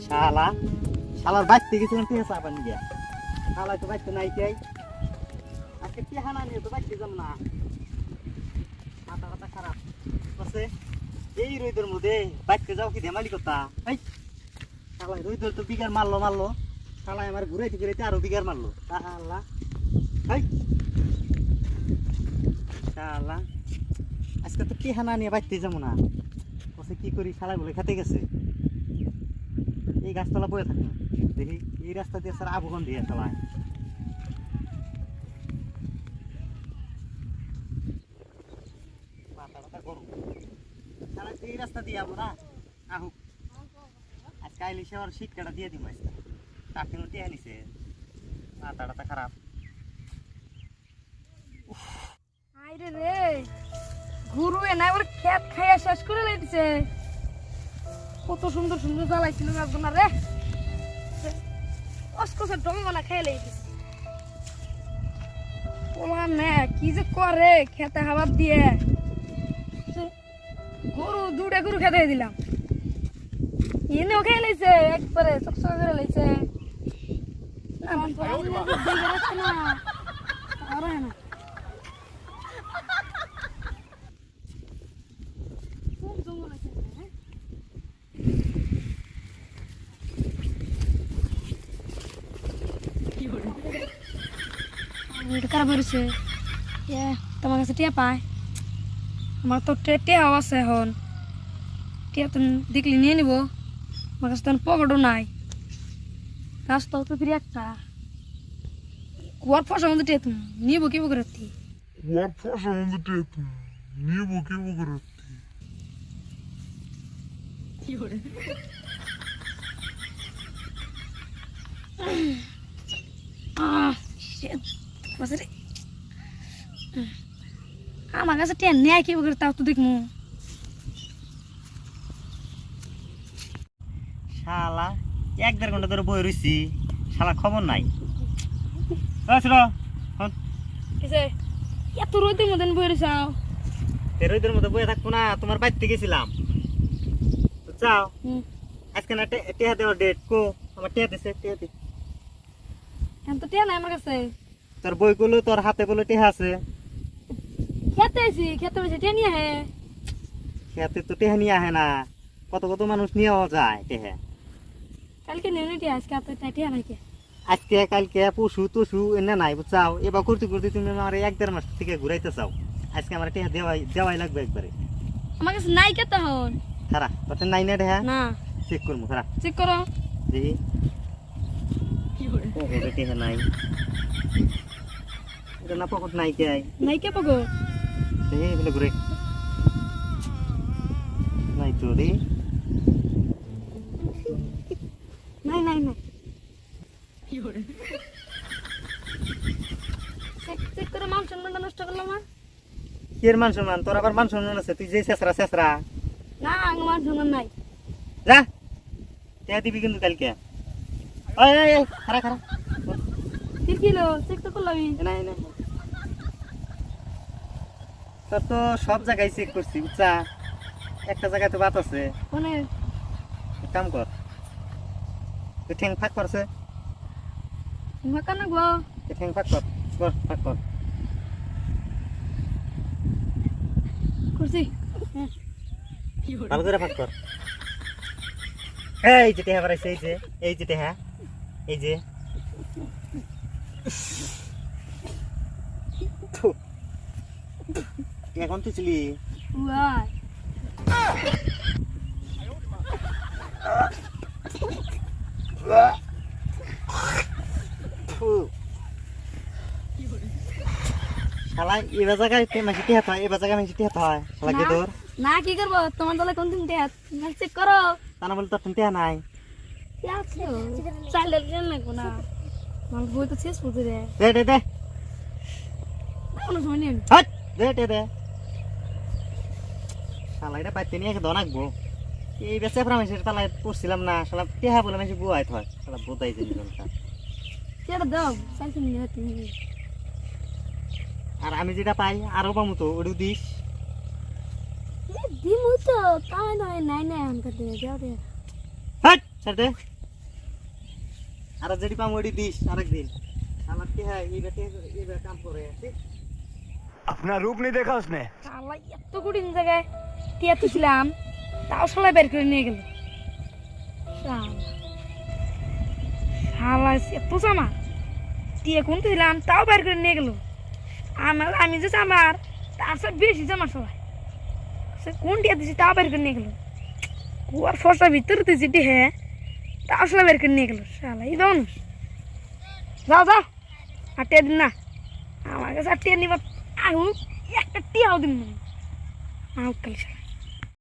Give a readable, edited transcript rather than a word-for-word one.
শালা শালার বাইতে গেছিলাম টিহা চাপান গিয়া শালা তো বাইতে নাই চাই আজকে টিহা না নিয়ে তো বাইতে যাম না মাথা কথা খারাপ আছে এই রোদের মধ্যে বাইতে যাও কি ধেমালি কথা এই শালা রোদের তো বিঘার মারলো শালা আমার ঘুরাইতে ঘুরাইতে আরো বিঘার মারলো শালা এই শালা আজকে তো টিহা না নিয়ে বাইতে যাবো না কি করি শালা বলে খেতে গেছে এই গাছতলা বয়ে থাকে দেখি এই রাস্তা দিয়ে স্যার আবুগন দিয়ে চালায় এই রাস্তা দিয়ে যাবো না আহুক আজকে আইলে সে ওর শিক্ষাটা দিয়ে দিব আজকে তাকে টিয়া নিছে মাথাটা খারাপ আইরে রে গুরু এ না ওর খেত খাইয়া শেষ করে লাইছে কত সুন্দর সুন্দর জ্বালাইছিল গাছগুলা রে অস্কসে ডঙ্গনা খেয়ে লাইছে ওলা না কি যে করে খেতে হাওয়া দিয়ে গরু দুটা গরু খেতে দিলাম এনেও খেয়ে লাইছে একবারে চকচক করে লাইছে না আরে না কারা বেরোছে তোমার কাছে টিয়া পায় আমার তো টিয়াও আছে এখন টিয়া তো দেখলি নিয়ে নিব আমার কাছে তখন পকেটও নাই রাস্তাও তো ফিরে একটা কুয়ার ফসল মধ্যে টিয়া তুমি নিব কি করে কুয়ার ফসল মধ্যে টিয়া তুমি নিব কি করে কি করে আমার কাছে টিয়া নেয় কি করে তাও তো দেখমু শালা 1-1.5 ঘন্টা ধরে বই রইছি শালা খবর নাই এত রোদের মধ্যে বই রয়েছাও রোদের মধ্যে বয়ে থাকবো না তোমার বাড়িতে গেছিলাম চাও আজকে না টিয়া দেওয়ার ডেট কো আমার টিয়া দিছে টিয়া দি এখন তো টিয়া নাই আমার কাছে তোর বই গুলো তোর হাতে বলে টিয়া আছে খেতে আছি খেতে বসে টিয়া নিয়ে আহে খেতে তো টিয়া নিয়ে আহে না কত কত মানুষ নিয়েও যায় টিয়া কালকে নিয়ে টিয়া আজকে তো টিয়া নাই কে আজকে কালকে পশু টসু এনে নাই বুঝছাও এবার করতে করতে তুমি আমার 1-1.5 মাস থেকে ঘুরাইতে চাও আজকে আমার টিয়া দেওয়াই লাগবে একবারে আমার কাছে নাই কে তখন খারা তোর নাই না টিয়া না চেক করবো খারা চেক করো দেখি পকেটে টিয়া নাই এটা না পকেট নাই কে নাই কে পগো দেখি এগুলো ঘুরে নাই তো রে নাই নাই নাই চেক করে মান সম্মান নষ্ট করলাম আমার কির মান সম্মান তোর আবার মান সম্মান আছে তুই যে শেষরা না আমার মান সম্মান নাই যা টিয়া দিবি কিন্তু কালকে ওই খারা কি কিলো চেক তো করলাম না তোর তো সব জায়গায় চেক করছি বুঝছা একটা জায়গায় তো বাত আছে মানে এক কাম কর তুই ঠ্যাং ফাঁক করছে মাকা না গো তুই ঠ্যাং ফাঁক কর করছি ভালো করে ফাঁক কর এই যে টেহা বাড়াইছে এই যে টেহা এই যে এখন তুই ছিলি ওয়াই শালা এবার জায়গায় মাসি টেহা হয় এবার জায়গায় মাসি টেহা হয় শালা কে তোর না কি করব তোমার দলে কোন দিন টেহাত চেক করো তা না বলে তোর টেহা নাই চাইলে কেন লাগবো না আমার বই তো শেষ করতে রে দে কোনো সময় নেই হাট দে শালা এটা পাইতে নিয়ে দন আঁকবো এই বেচে ফ্রামেশের তালায় পড়ছিলাম না শালা টেহা বলে মাসি বুয়াই হয় শালা বোধাই যে নিজনটা কেটে দাও চাইছি নিয়ে তুমি আর আমি যেটা পাই আরো পামু তো ওটা দিস দিমু তো তাই নয় নাই নাই আমাকে দে দাও দে হাট ছাড় আর যেটি পাম ওটি দিস আরেকদিন আমার কি হয় এইবার কাম করে ঠিক अपना रूप नहीं देखा उसने। শালা এত কঠিন জায়গায় টিয়া তুছিলাম তাও শালা বের করে নিয়ে গেল শালা এত জামা টিয়া কোন তুইলাম তাও বের করে নিয়ে গেল আমি যে আমার তার সব বেশি জামা সবাই সে কোন টিয়া দিছি তাও বের করে নিয়ে গেল কুয়ার ফসা ভিতরে তুই যেটি হ্যাঁ তাও শালা বের করে নিয়ে গেল শালা এই মানুষ যাও যাও আর টিয়া দিন না আমার কাছে আর টিয়া নিবার আহ একটা টিয়াও দিন না আহ কালি শালা